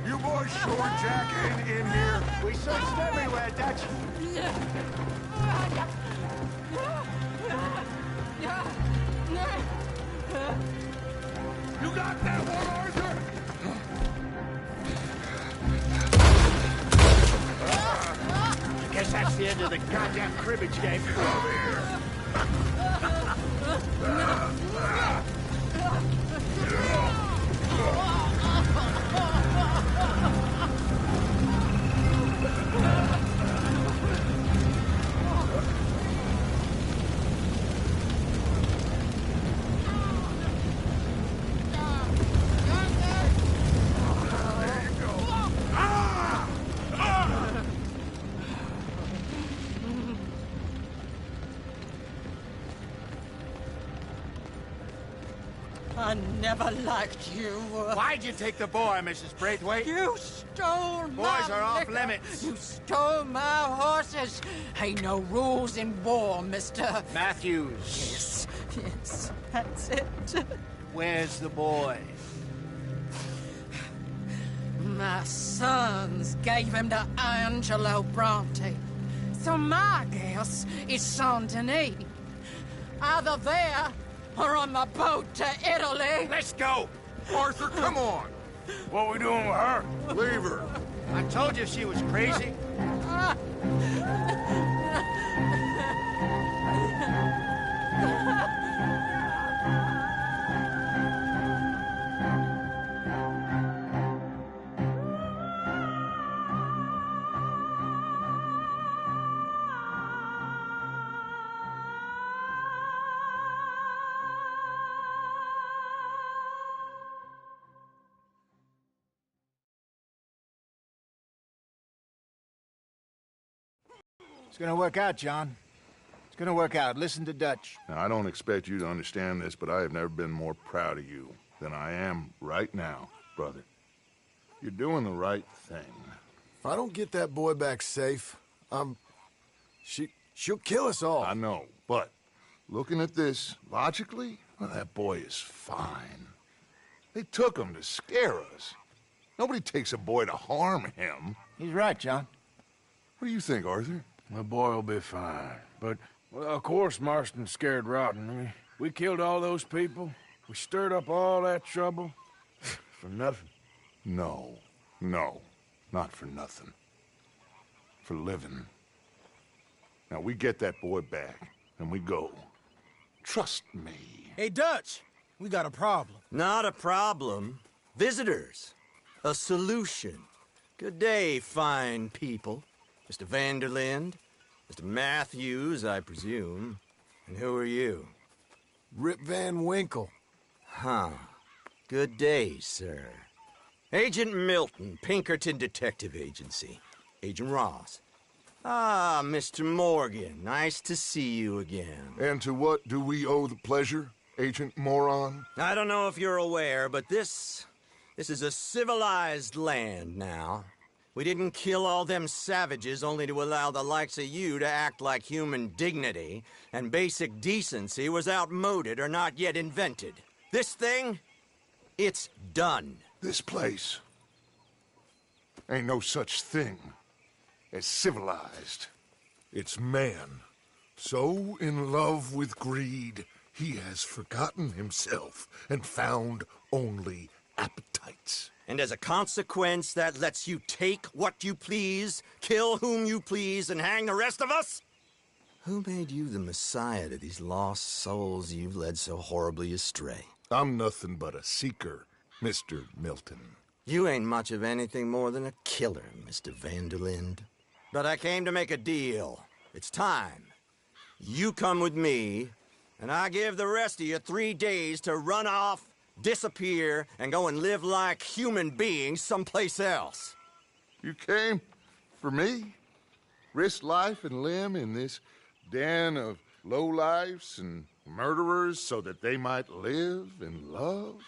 You boys sure Jack ain't in here? We searched everywhere, Dutch. You got that one, Arthur? I guess that's the end of the goddamn cribbage game. Over here. I never liked you. Why'd you take the boy, Mrs. Braithwaite? You stole my Boys are off liquor. limits. You stole my horses. Ain't no rules in war, mister. Matthews. Yes, that's it. Where's the boy? My sons gave him to Angelo Bronte. So my guess is Saint Denis. Either there or on the boat to Italy. Let's go. Arthur, come on. What we doing with her? Leave her. I told you she was crazy. It's gonna work out, John. It's gonna work out. Listen to Dutch. Now, I don't expect you to understand this, but I have never been more proud of you than I am right now, brother. You're doing the right thing. If I don't get that boy back safe, she'll kill us all. I know, but looking at this logically, well, that boy is fine. They took him to scare us. Nobody takes a boy to harm him. He's right, John. What do you think, Arthur? The boy will be fine. But, well, of course Marston's scared rotten. I mean, we killed all those people. We stirred up all that trouble. For nothing. No, not for nothing. For living. Now, we get that boy back, and we go. Trust me. Hey, Dutch, we got a problem. Not a problem. Visitors. A solution. Good day, fine people. Mr. Vanderlind, Mr. Matthews, I presume. And who are you? Rip Van Winkle. Huh. Good day, sir. Agent Milton, Pinkerton Detective Agency. Agent Ross. Ah, Mr. Morgan, nice to see you again. And to what do we owe the pleasure, Agent Moron? I don't know if you're aware, but this is a civilized land now. We didn't kill all them savages only to allow the likes of you to act like human dignity and basic decency was outmoded or not yet invented. This thing, it's done. This place ain't no such thing as civilized. It's man, so in love with greed, he has forgotten himself and found only appetites. And as a consequence, that lets you take what you please, kill whom you please, and hang the rest of us? Who made you the messiah to these lost souls you've led so horribly astray? I'm nothing but a seeker, Mr. Milton. You ain't much of anything more than a killer, Mr. Van der Linde. But I came to make a deal. It's time. You come with me, and I give the rest of you 3 days to run off, disappear, and go and live like human beings someplace else. You came for me? Risk life and limb in this den of lowlifes and murderers so that they might live and love?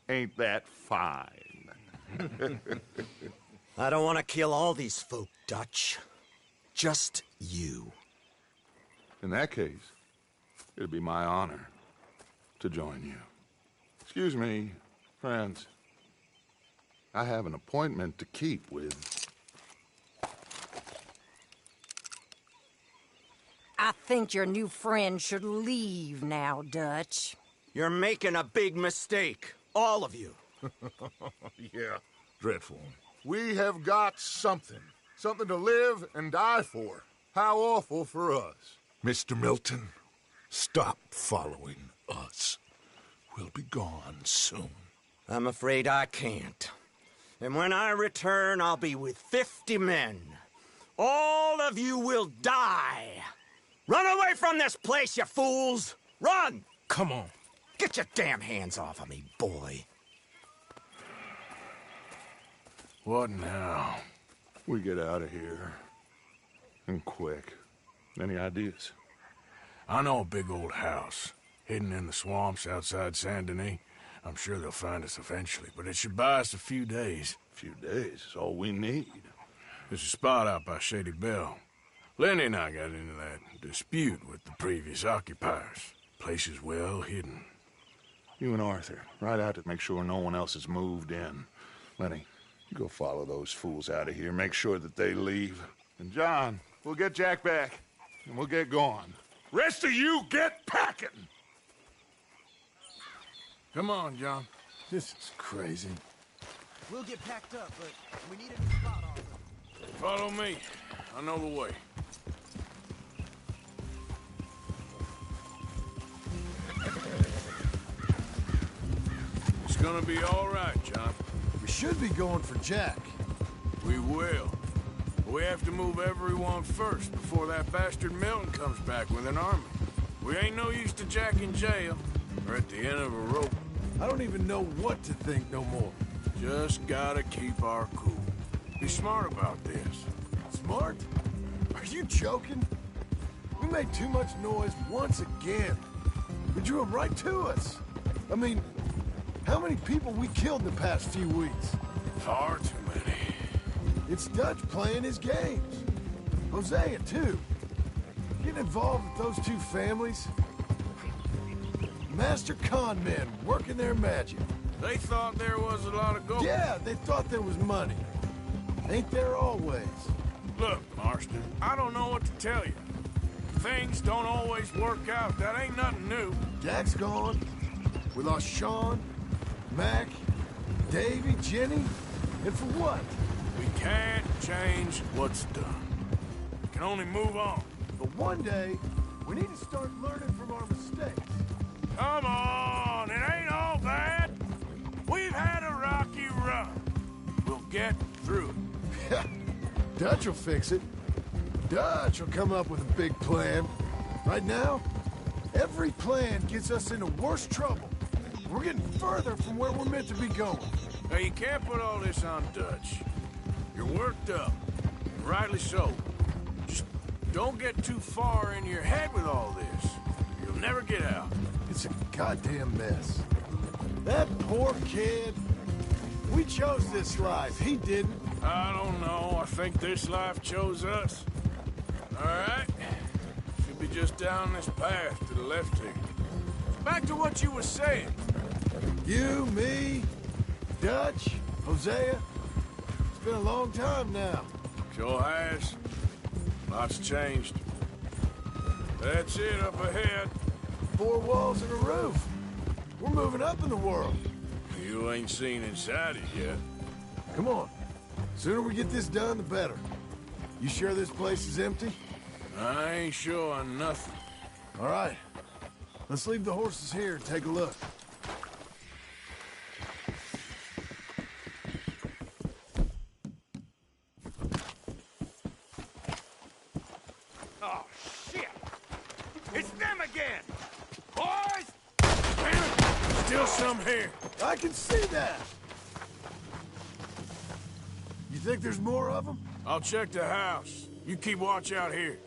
Ain't that fine? I don't want to kill all these folk, Dutch. Just you. In that case, it'd be my honor to join you. Excuse me, friends. I have an appointment to keep with... I think your new friend should leave now, Dutch. You're making a big mistake. All of you. Yeah, dreadful. We have got something. Something to live and die for. How awful for us. Mr. Milton, stop following us. We'll be gone soon. I'm afraid I can't. And when I return, I'll be with 50 men. All of you will die. Run away from this place, you fools! Run! Come on. Get your damn hands off of me, boy. What now? We get out of here. And quick. Any ideas? I know a big old house, hidden in the swamps outside Saint Denis. I'm sure they'll find us eventually, but it should buy us a few days. A few days is all we need. There's a spot out by Shady Belle. Lenny and I got into that dispute with the previous occupiers. Place is well hidden. You and Arthur, ride out to make sure no one else has moved in. Lenny, you go follow those fools out of here. Make sure that they leave. And John, we'll get Jack back, and we'll get going. Rest of you, get packing! Come on, John. This is crazy. We'll get packed up, but we need a new spot, Arthur. Follow me. I know the way. It's gonna be all right, John. We should be going for Jack. We will. But we have to move everyone first before that bastard Milton comes back with an army. We ain't no use to Jack in jail or at the end of a rope. I don't even know what to think no more. Just gotta keep our cool. Be smart about this. Smart? Are you joking? We made too much noise once again. We drew them right to us. I mean, how many people we killed in the past few weeks? Far too many. It's Dutch playing his games. Hosea, too. Getting involved with those two families. Master con men working their magic. They thought there was a lot of gold. Yeah, they thought there was money. Ain't there always? Look, Marston, I don't know what to tell you. Things don't always work out. That ain't nothing new. Jack's gone. We lost Sean, Mac, Davy, Jenny. And for what? We can't change what's done. We can only move on. But one day, we need to start learning from our mistakes. Come on, it ain't all bad. We've had a rocky run. We'll get through it. Dutch will fix it. Dutch will come up with a big plan. Right now, every plan gets us into worse trouble. We're getting further from where we're meant to be going. Now, you can't put all this on Dutch. You're worked up, and rightly so. Just don't get too far in your head with all this. You'll never get out. It's a goddamn mess. That poor kid. We We chose this life. He didn't. I don't know. I think this life chose us. All right. Should be just down this path to the left here. Back to what you were saying. You, me, Dutch, Hosea. It's been a long time now. Sure has. Lots changed. That's it up ahead. 4 walls and a roof. We're moving up in the world. You ain't seen inside it yet. Come on. Sooner we get this done, the better. You sure this place is empty? I ain't sure on nothing. All right. Let's leave the horses here and take a look. Oh, shit! It's them again! Boys! Damn it! Still some here. I can see that! You think there's more of them? I'll check the house. You keep watch out here.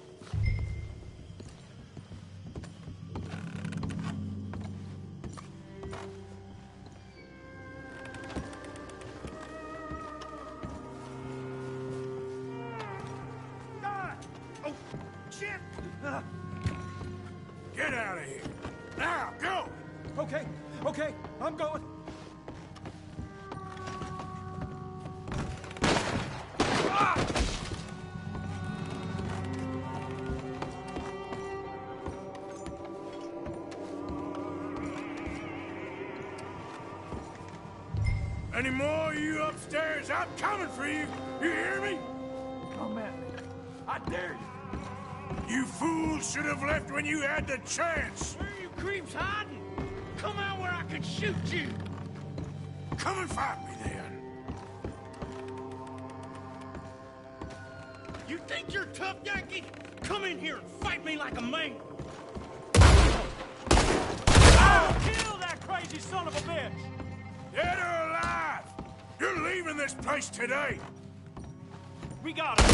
Oh, shit! Get out of here. Now, go! Okay, okay, I'm going. Any more of you upstairs? I'm coming for you. You hear me? Come at me. I dare you. You fools should have left when you had the chance. Where are you creeps hiding? Come out where I can shoot you. Come and fight me then. You think you're tough, Yankee? Come in here and fight me like a man. I'll kill that crazy son of a bitch. Dead or alive, you're leaving this place today. We got it.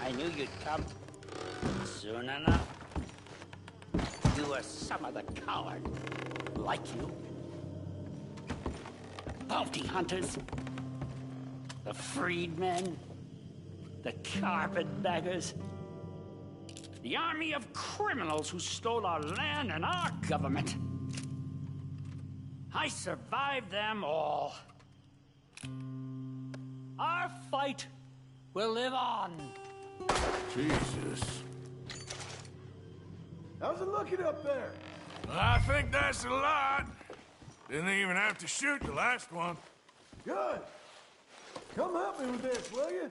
I knew you'd come soon enough. You were some of the coward, like you. Bounty hunters, the freedmen, the carpetbaggers, the army of criminals who stole our land and our government. I survived them all. Our fight will live on. Jesus. How's it looking up there? I think that's a lot. Didn't even have to shoot the last one. Good. Come help me with this, will you?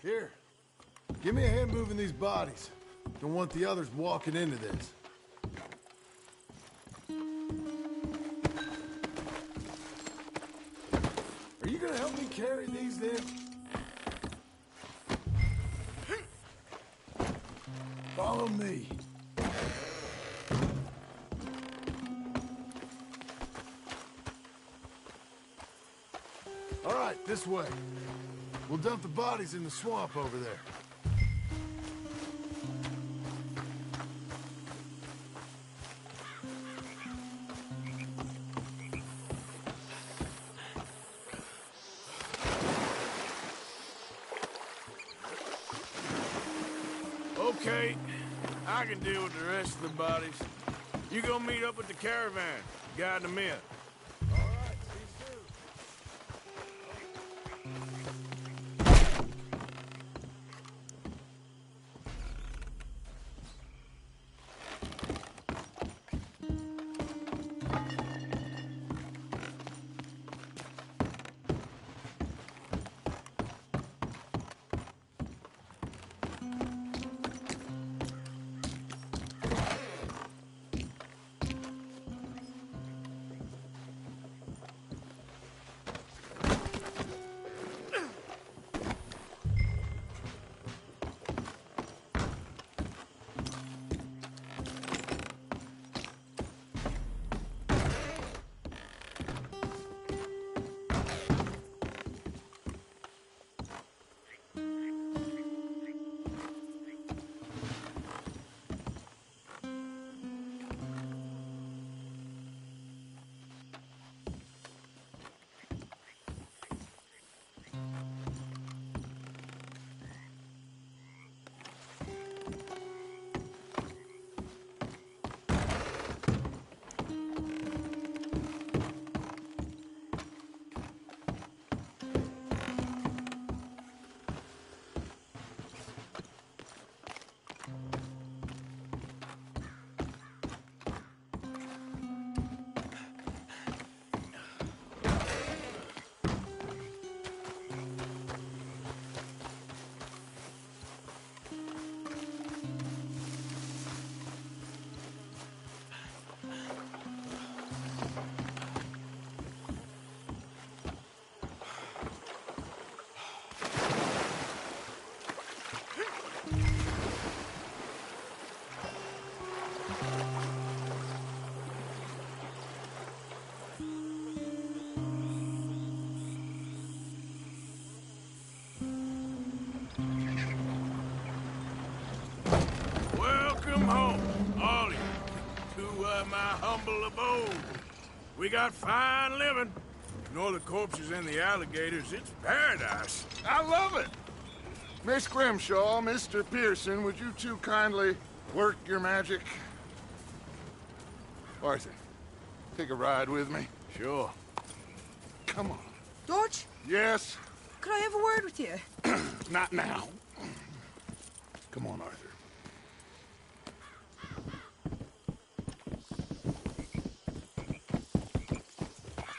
Here, give me a hand moving these bodies. Don't want the others walking into this. Are you gonna help me carry these then? Follow me. All right, this way. We'll dump the bodies in the swamp over there. Okay, I can deal with the rest of the bodies. You go meet up with the caravan, guide them in. All right, see you soon. We got fine living. Ignore the corpses and the alligators, it's paradise. I love it. Miss Grimshaw, Mr. Pearson, would you two kindly work your magic? Arthur, take a ride with me. Sure. Come on. George? Yes? Could I have a word with you? Not now. Come on, Arthur.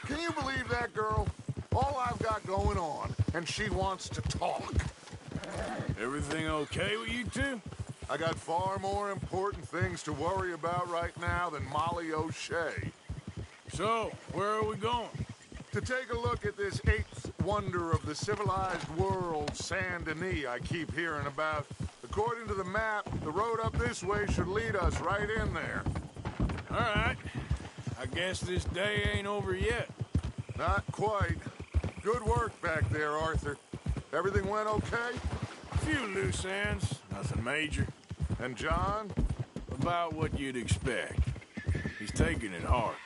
Can you believe that girl? All I've got going on, and she wants to talk. Everything okay with you two? I got far more important things to worry about right now than Molly O'Shea. So, where are we going? To take a look at this eighth wonder of the civilized world, Saint Denis, I keep hearing about. According to the map, the road up this way should lead us right in there. All right. I guess this day ain't over yet. Not quite. Good work back there, Arthur. Everything went okay? A few loose ends, nothing major. And John? About what you'd expect. He's taking it hard.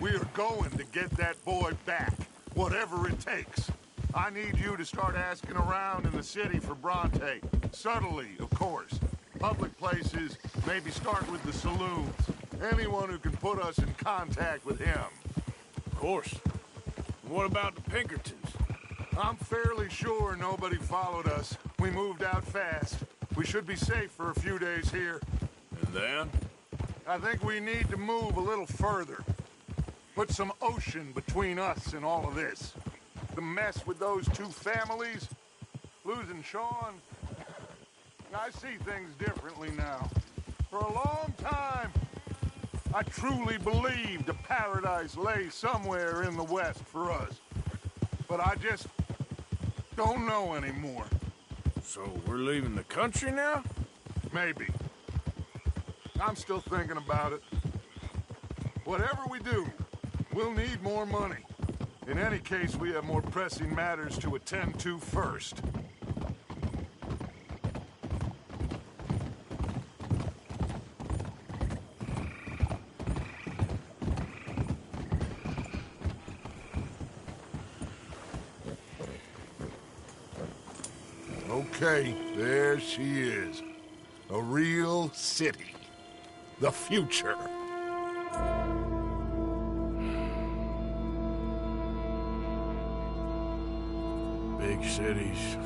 We are going to get that boy back, whatever it takes. I need you to start asking around in the city for Bronte. Subtly, of course. Public places, maybe start with the saloons. Anyone who can put us in contact with him. Of course. What about the Pinkertons? I'm fairly sure nobody followed us. We moved out fast. We should be safe for a few days here. And then? I think we need to move a little further. Put some ocean between us and all of this. The mess with those two families, losing Sean. I see things differently now. For a long time, I truly believed a paradise lay somewhere in the West for us. But I just don't know anymore. So we're leaving the country now? Maybe. I'm still thinking about it. Whatever we do, we'll need more money. In any case, we have more pressing matters to attend to first. Okay, there she is. A real city. The future. Big cities.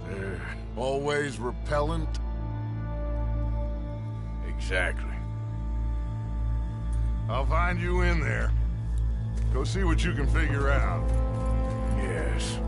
They're always repellent. Exactly. I'll find you in there. Go see what you can figure out. Yes.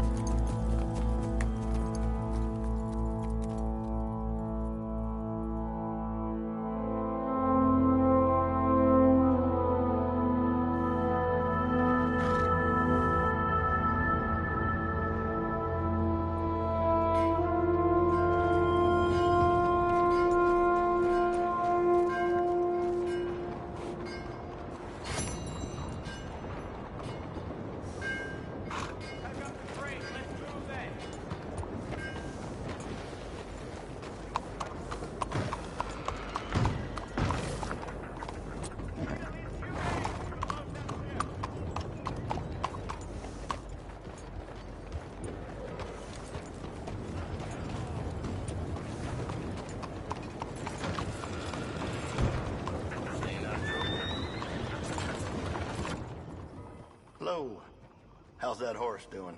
Hello. How's that horse doing?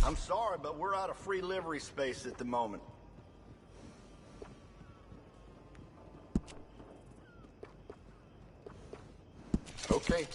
I'm sorry, but we're out of free livery space at the moment. Okay,